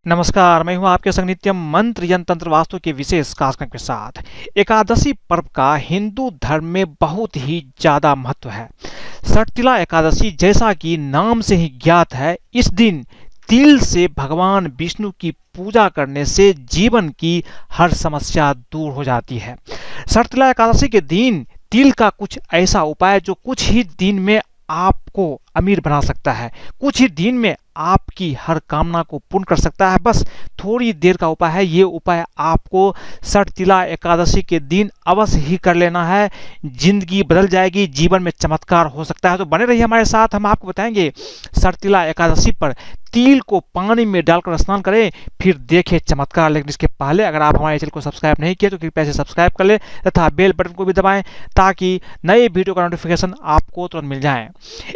नमस्कार, मैं हूं आपके संग नित्यम मंत्र यंत्र तंत्र वास्तु के विशेष कार्यक्रम के साथ। एकादशी पर्व का हिंदू धर्म में बहुत ही ज्यादा महत्व है। षटतिला एकादशी जैसा कि नाम से ही ज्ञात है, इस दिन तिल से भगवान विष्णु की पूजा करने से जीवन की हर समस्या दूर हो जाती है। षटतिला एकादशी के दिन तिल का कुछ ऐसा उपाय जो कुछ ही दिन में आपको अमीर बना सकता है, कुछ ही दिन में आपकी हर कामना को पूर्ण कर सकता है। बस थोड़ी देर का उपाय है। ये उपाय आपको षटतिला एकादशी के दिन अवश्य ही कर लेना है। जिंदगी बदल जाएगी, जीवन में चमत्कार हो सकता है। तो बने रहिए हमारे साथ, हम आपको बताएंगे षटतिला एकादशी पर तिल को पानी में डालकर स्नान करें, फिर देखें चमत्कार। लेकिन इसके पहले अगर आप हमारे चैनल को सब्सक्राइब नहीं किए तो कृपया से सब्सक्राइब कर लें तथा बेल बटन को भी दबाएं ताकि नए वीडियो का नोटिफिकेशन आपको तुरंत मिल जाए।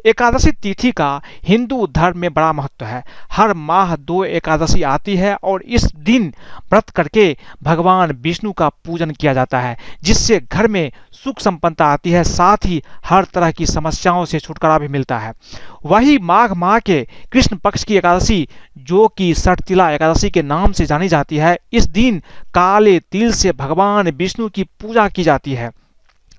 एकादशी तिथि का हिंदू धर्म में बड़ा महत्व है। हर माह 2 एकादशी आती है और इस दिन व्रत करके भगवान विष्णु का पूजन किया जाता है, जिससे घर में सुख संपन्नता आती है, साथ ही हर तरह की समस्याओं से छुटकारा भी मिलता है। वही माघ माह के कृष्ण पक्ष की एकादशी, जो कि षटतिला एकादशी के नाम से जानी जाती है, इस दिन काले तिल से भगवान विष्णु की पूजा की जाती है।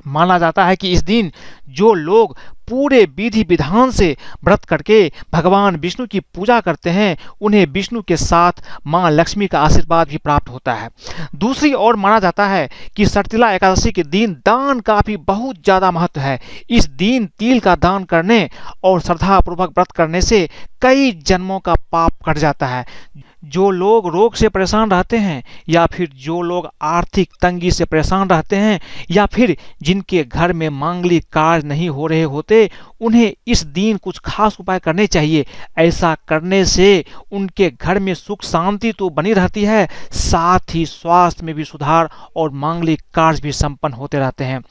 माना जाता है कि इस दिन जो लोग पूरे विधि विधान से व्रत करके भगवान विष्णु की पूजा करते हैं, उन्हें विष्णु के साथ मां लक्ष्मी का आशीर्वाद भी प्राप्त होता है। दूसरी ओर माना जाता है कि षटतिला एकादशी के दिन दान का भी बहुत ज़्यादा महत्व है। इस दिन तिल का दान करने और श्रद्धापूर्वक व्रत करने से कई जन्मों का पाप कट जाता है। जो लोग रोग से परेशान रहते हैं, या फिर जो लोग आर्थिक तंगी से परेशान रहते हैं, या फिर जिनके घर में मांगलिक कार्य नहीं हो रहे होते, उन्हें इस दिन कुछ खास उपाय करने चाहिए। ऐसा करने से उनके घर में सुख शांति तो बनी रहती है, साथ ही स्वास्थ्य में भी सुधार और मांगलिक कार्य भी संपन्न होते रहते हैं।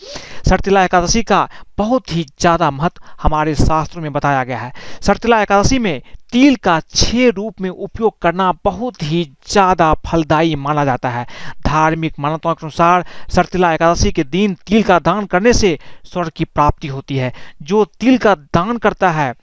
षटतिला एकादशी का बहुत ही ज़्यादा महत्व हमारे शास्त्रों में बताया गया है। षटतिला एकादशी में तिल का 6 रूप में उपयोग करना बहुत ही ज़्यादा फलदायी माना जाता है। धार्मिक मान्यताओं के अनुसार षटतिला एकादशी के दिन तिल का दान करने से स्वर्ग की प्राप्ति होती है। जो तिल का दान करता है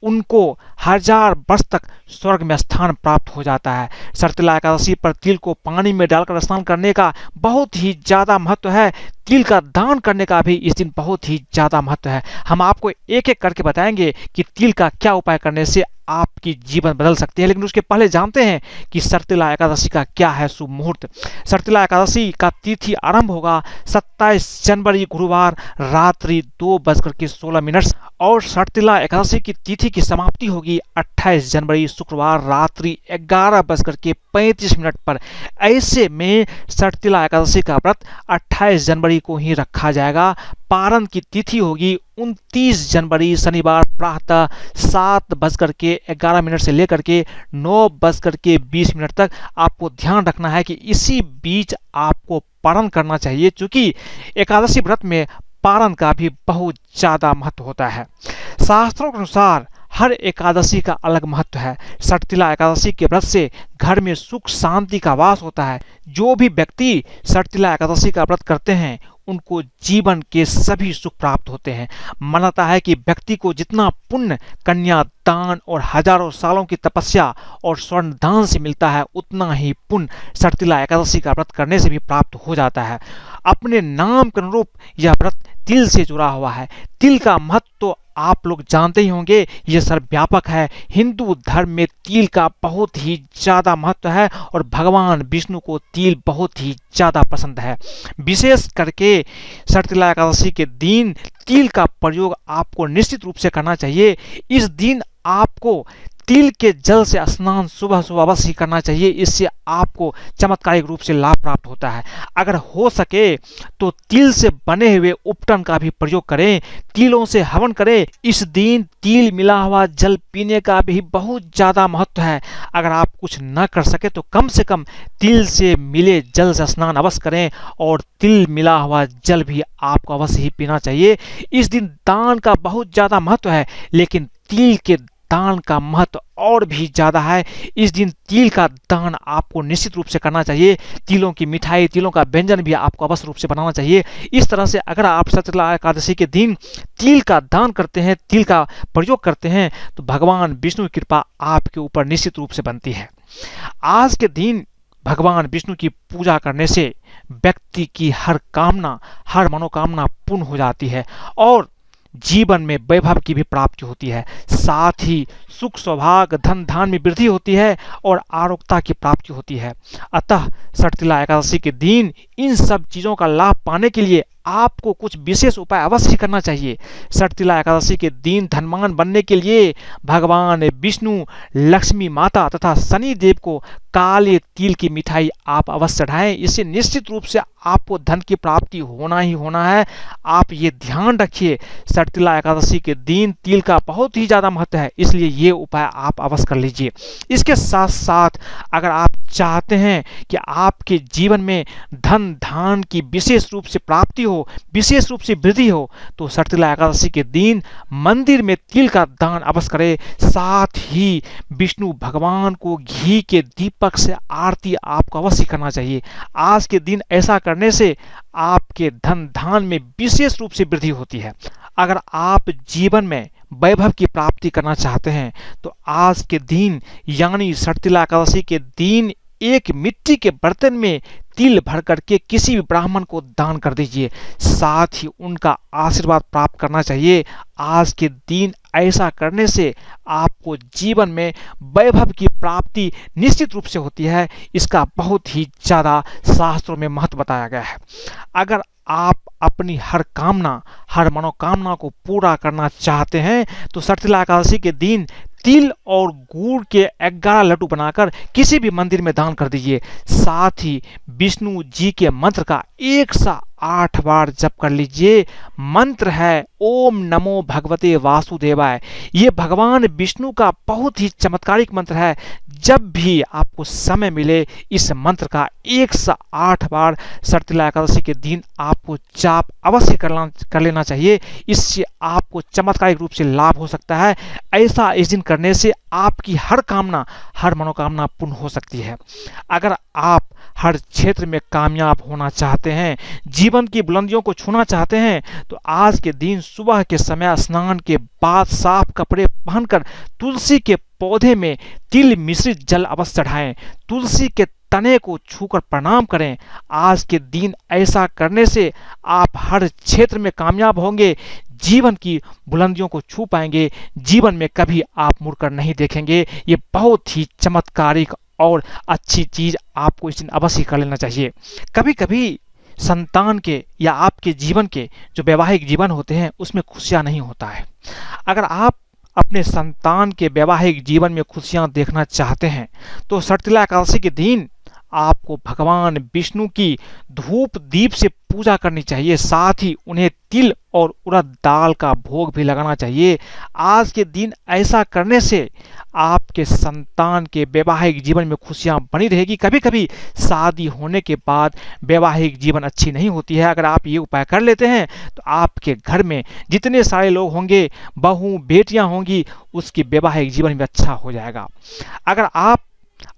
उनको 1000 वर्ष तक स्वर्ग में स्थान प्राप्त हो जाता है। षटतिला एकादशी पर तिल को पानी में डालकर स्नान करने का बहुत ही ज़्यादा महत्व है। तिल का दान करने का भी इस दिन बहुत ही ज़्यादा महत्व है। हम आपको एक एक करके बताएंगे कि तिल का क्या उपाय करने से आपकी जीवन बदल सकती है। लेकिन उसके पहले जानते हैं कि षटतिला एकादशी का क्या है शुभ मुहूर्त। षटतिला एकादशी का तिथि आरंभ होगा 27 जनवरी गुरुवार रात्रि 2:16 और षटतिला एकादशी की तिथि की समाप्ति होगी 28 जनवरी शुक्रवार रात्रि 11:35 पर। ऐसे में षटतिला एकादशी का व्रत 28 जनवरी को ही रखा जाएगा। पारण की तिथि होगी 29 जनवरी शनिवार प्रातः 7:11 से लेकर के 9:20 तक। आपको ध्यान रखना है कि इसी बीच आपको पारण करना चाहिए, क्योंकि एकादशी व्रत में पारण का भी बहुत ज़्यादा महत्व होता है। शास्त्रों के अनुसार हर एकादशी का अलग महत्व है। षटतिला एकादशी के व्रत से घर में सुख शांति का वास होता है। जो भी व्यक्ति षटतिला एकादशी का व्रत करते हैं उनको जीवन के सभी सुख प्राप्त होते हैं। मानता है कि व्यक्ति को जितना पुण्य कन्या दान और हजारों सालों की तपस्या और स्वर्ण दान से मिलता है, उतना ही पुण्य षटतिला एकादशी का व्रत करने से भी प्राप्त हो जाता है। अपने नाम के अनुरूप यह व्रत तिल से जुड़ा हुआ है। तिल का महत्व तो आप लोग जानते ही होंगे, ये सर्वव्यापक है। हिंदू धर्म में तिल का बहुत ही ज़्यादा महत्व है और भगवान विष्णु को तिल बहुत ही ज़्यादा पसंद है। विशेष करके षटतिला एकादशी के दिन तिल का प्रयोग आपको निश्चित रूप से करना चाहिए। इस दिन आपको तिल के जल से स्नान सुबह सुबह अवश्य ही करना चाहिए। इससे आपको चमत्कारिक रूप से लाभ प्राप्त होता है। अगर हो सके तो तिल से बने हुए उपटन का भी प्रयोग करें, तिलों से हवन करें। इस दिन तिल मिला हुआ जल पीने का भी बहुत ज़्यादा महत्व है। अगर आप कुछ न कर सके तो कम से कम तिल से मिले जल से स्नान अवश्य करें, और तिल मिला हुआ जल भी आपको अवश्य ही पीना चाहिए। इस दिन दान का बहुत ज़्यादा महत्व है, लेकिन तिल के दान का महत्व और भी ज़्यादा है। इस दिन तिल का दान आपको निश्चित रूप से करना चाहिए। तिलों की मिठाई, तिलों का व्यंजन भी आपको अवश्य रूप से बनाना चाहिए। इस तरह से अगर आप षटतिला एकादशी के दिन तिल का दान करते हैं, तिल का प्रयोग करते हैं, तो भगवान विष्णु की कृपा आपके ऊपर निश्चित रूप से बनती है। आज के दिन भगवान विष्णु की पूजा करने से व्यक्ति की हर कामना, हर मनोकामना पूर्ण हो जाती है और जीवन में वैभव की भी प्राप्ति होती है। साथ ही सुख, सौभाग्य, धन धान में वृद्धि होती है और आरोग्यता की प्राप्ति होती है। अतः सठतिला एकादशी के दिन इन सब चीज़ों का लाभ पाने के लिए आपको कुछ विशेष उपाय अवश्य करना चाहिए। सठतिला एकादशी के दिन धनवान बनने के लिए भगवान विष्णु, लक्ष्मी माता तथा शनि देव को काले तिल की मिठाई आप अवश्य चढ़ाएं। इससे निश्चित रूप से आपको धन की प्राप्ति होना ही होना है। आप ये ध्यान रखिए, सठतिला एकादशी के दिन तिल का बहुत ही ज़्यादा महत्व है, इसलिए ये उपाय आप अवश्य कर लीजिए। इसके साथ साथ अगर आप चाहते हैं कि आपके जीवन में धन धान की विशेष रूप से प्राप्ति हो, विशेष रूप से वृद्धि हो, तो सठतिला एकादशी के दिन मंदिर में तिल का दान अवश्य करें। साथ ही विष्णु भगवान को घी के दीपक से आरती आपको अवश्य करना चाहिए। आज के दिन ऐसा करने से आपके धन धान में विशेष रूप से वृद्धि होती है। अगर आप जीवन में वैभव की प्राप्ति करना चाहते हैं तो आज के दिन यानी सठतिला एकादशी के दिन एक मिट्टी के बर्तन में तिल भर करके किसी भी ब्राह्मण को दान कर दीजिए। साथ ही उनका आशीर्वाद प्राप्त करना चाहिए। आज के दिन ऐसा करने से आपको जीवन में वैभव की प्राप्ति निश्चित रूप से होती है। इसका बहुत ही ज़्यादा शास्त्रों में महत्व बताया गया है। अगर आप अपनी हर कामना, हर मनोकामना को पूरा करना चाहते हैं तो सठतिला एकादशी के दिन तिल और गुड़ के 11 लड्डू बनाकर किसी भी मंदिर में दान कर दीजिए। साथ ही विष्णु जी के मंत्र का 108 बार जप कर लीजिए। मंत्र है ओम नमो भगवते वासुदेवाय। ये भगवान विष्णु का बहुत ही चमत्कारिक मंत्र है। जब भी आपको समय मिले इस मंत्र का 108 बार सठतिला एकादशी के दिन आपको जाप अवश्य कर लेना चाहिए। इससे आपको चमत्कारिक रूप से लाभ हो सकता है। ऐसा इस दिन करने से आपकी हर कामना, हर मनोकामना पूर्ण हो सकती है। अगर आप हर क्षेत्र में कामयाब होना चाहते हैं, जीवन की बुलंदियों को छूना चाहते हैं, तो आज के दिन सुबह के समय स्नान के बाद साफ कपड़े पहनकर तुलसी के पौधे में तिल मिश्रित जल अवश्य चढ़ाएं। तुलसी के तने को छूकर प्रणाम करें। आज के दिन ऐसा करने से आप हर क्षेत्र में कामयाब होंगे, जीवन की बुलंदियों को छू पाएंगे, जीवन में कभी आप मुड़कर नहीं देखेंगे। ये बहुत ही चमत्कारिक और अच्छी चीज़ आपको इस दिन अवश्य कर लेना चाहिए। कभी कभी संतान के या आपके जीवन के जो वैवाहिक जीवन होते हैं उसमें खुशियाँ नहीं होता है। अगर आप अपने संतान के वैवाहिक जीवन में खुशियाँ देखना चाहते हैं तो सठतिला एकादशी के दिन आपको भगवान विष्णु की धूप दीप से पूजा करनी चाहिए। साथ ही उन्हें तिल और उड़द दाल का भोग भी लगाना चाहिए। आज के दिन ऐसा करने से आपके संतान के वैवाहिक जीवन में खुशियां बनी रहेगी। कभी कभी शादी होने के बाद वैवाहिक जीवन अच्छी नहीं होती है। अगर आप ये उपाय कर लेते हैं तो आपके घर में जितने सारे लोग होंगे, बहू बेटियां होंगी, उसकी वैवाहिक जीवन भी अच्छा हो जाएगा। अगर आप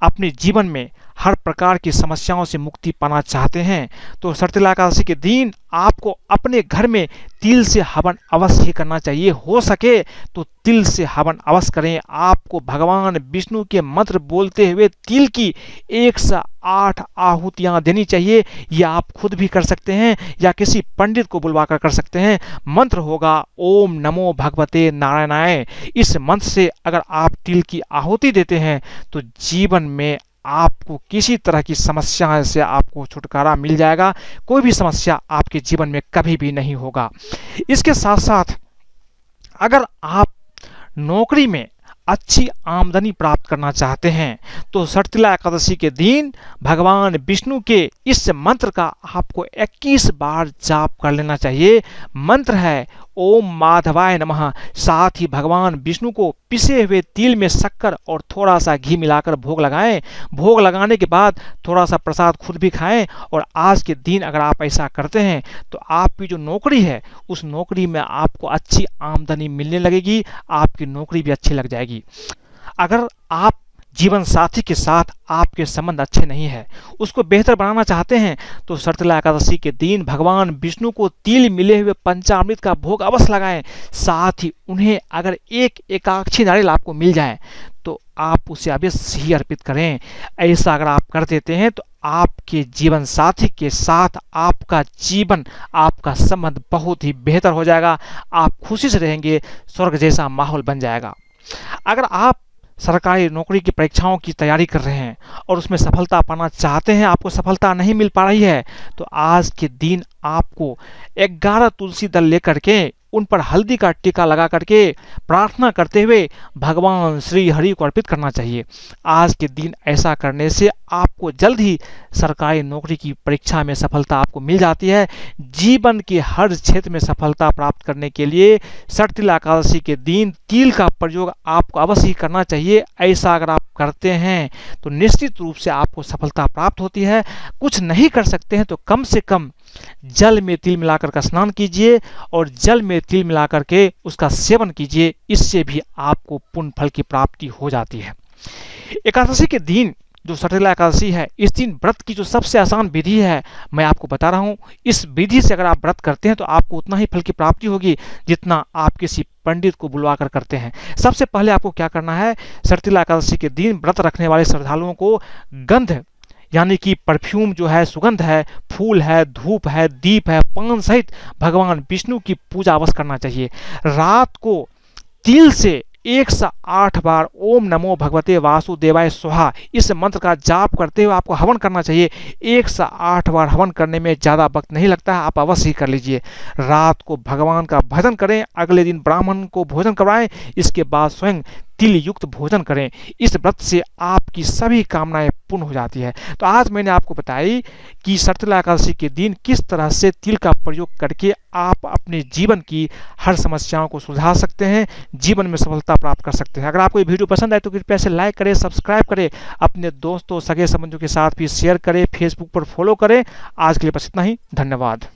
अपने जीवन में हर प्रकार की समस्याओं से मुक्ति पाना चाहते हैं तो सठतिला एकादशी के दिन आपको अपने घर में तिल से हवन अवश्य करना चाहिए। हो सके तो तिल से हवन अवश्य करें। आपको भगवान विष्णु के मंत्र बोलते हुए तिल की 108 आहुतियाँ देनी चाहिए। यह आप खुद भी कर सकते हैं या किसी पंडित को बुलवा कर सकते हैं। मंत्र होगा ओम नमो भगवते नारायणाय। इस मंत्र से अगर आप तिल की आहुति देते हैं तो जीवन में आपको किसी तरह की समस्या से आपको छुटकारा मिल जाएगा। कोई भी समस्या आपके जीवन में कभी भी नहीं होगा। इसके साथ साथ अगर आप नौकरी में अच्छी आमदनी प्राप्त करना चाहते हैं तो सठतिला एकादशी के दिन भगवान विष्णु के इस मंत्र का आपको 21 बार जाप कर लेना चाहिए। मंत्र है ओम माधवाय नमः। साथ ही भगवान विष्णु को पिसे हुए तिल में शक्कर और थोड़ा सा घी मिलाकर भोग लगाएं। भोग लगाने के बाद थोड़ा सा प्रसाद खुद भी खाएं। और आज के दिन अगर आप ऐसा करते हैं तो आपकी जो नौकरी है उस नौकरी में आपको अच्छी आमदनी मिलने लगेगी, आपकी नौकरी भी अच्छी लग जाएगी। अगर आप जीवन साथी के साथ आपके संबंध अच्छे नहीं है, उसको बेहतर बनाना चाहते हैं, तो शर्तिला एकादशी के दिन भगवान विष्णु को तिल मिले हुए पंचामृत का भोग अवश्य लगाएं। साथ ही उन्हें अगर एक एकाक्षी नारियल आपको मिल जाए तो आप उसे अवश्य ही अर्पित करें। ऐसा अगर आप कर देते हैं तो आपके जीवन साथी के साथ आपका जीवन, आपका संबंध बहुत ही बेहतर हो जाएगा। आप खुशी से रहेंगे, स्वर्ग जैसा माहौल बन जाएगा। अगर आप सरकारी नौकरी की परीक्षाओं की तैयारी कर रहे हैं और उसमें सफलता पाना चाहते हैं, आपको सफलता नहीं मिल पा रही है, तो आज के दिन आपको 11 तुलसी दल लेकर के उन पर हल्दी का टीका लगा करके प्रार्थना करते हुए भगवान श्री हरि को अर्पित करना चाहिए। आज के दिन ऐसा करने से आपको जल्द ही सरकारी नौकरी की परीक्षा में सफलता आपको मिल जाती है। जीवन के हर क्षेत्र में सफलता प्राप्त करने के लिए शर्तिला एकादशी के दिन तिल का प्रयोग आपको अवश्य ही करना चाहिए। ऐसा अगर आप करते हैं तो निश्चित रूप से आपको सफलता प्राप्त होती है। कुछ नहीं कर सकते हैं तो कम से कम जल में तिल मिलाकर का स्नान कीजिए और जल में तिल मिलाकर के उसका सेवन कीजिए। इससे भी आपको पुण्य फल की प्राप्ति हो जाती है। एकादशी के दिन जो शर्तिला एकादशी है, इस दिन व्रत की जो सबसे आसान विधि है मैं आपको बता रहा हूँ। इस विधि से अगर आप व्रत करते हैं तो आपको उतना ही फल की प्राप्ति होगी जितना आप किसी पंडित को बुलवा कर करते हैं। सबसे पहले आपको क्या करना है, शर्तिला एकादशी के दिन व्रत रखने वाले श्रद्धालुओं को गंध यानी कि परफ्यूम जो है, सुगंध है, फूल है, धूप है, दीप है, पान सहित भगवान विष्णु की पूजा अवश्य करना चाहिए। रात को तिल से 108 बार ओम नमो भगवते वासुदेवाय स्वाहा इस मंत्र का जाप करते हुए आपको हवन करना चाहिए। 108 बार हवन करने में ज़्यादा वक्त नहीं लगता है, आप अवश्य ही कर लीजिए। रात को भगवान का भजन करें, अगले दिन ब्राह्मण को भोजन करवाएं, इसके बाद स्वयं तिल युक्त भोजन करें। इस व्रत से आपकी सभी कामनाएं पूर्ण हो जाती है। तो आज मैंने आपको बताई कि शर्तिला एकादशी के दिन किस तरह से तिल का प्रयोग करके आप अपने जीवन की हर समस्याओं को सुलझा सकते हैं, जीवन में सफलता प्राप्त कर सकते हैं। अगर आपको ये वीडियो पसंद आए तो कृपया से लाइक करें, सब्सक्राइब करें, अपने दोस्तों सगे संबंधियों के साथ भी शेयर करें, फेसबुक पर फॉलो करें। आज के लिए बस इतना ही, धन्यवाद।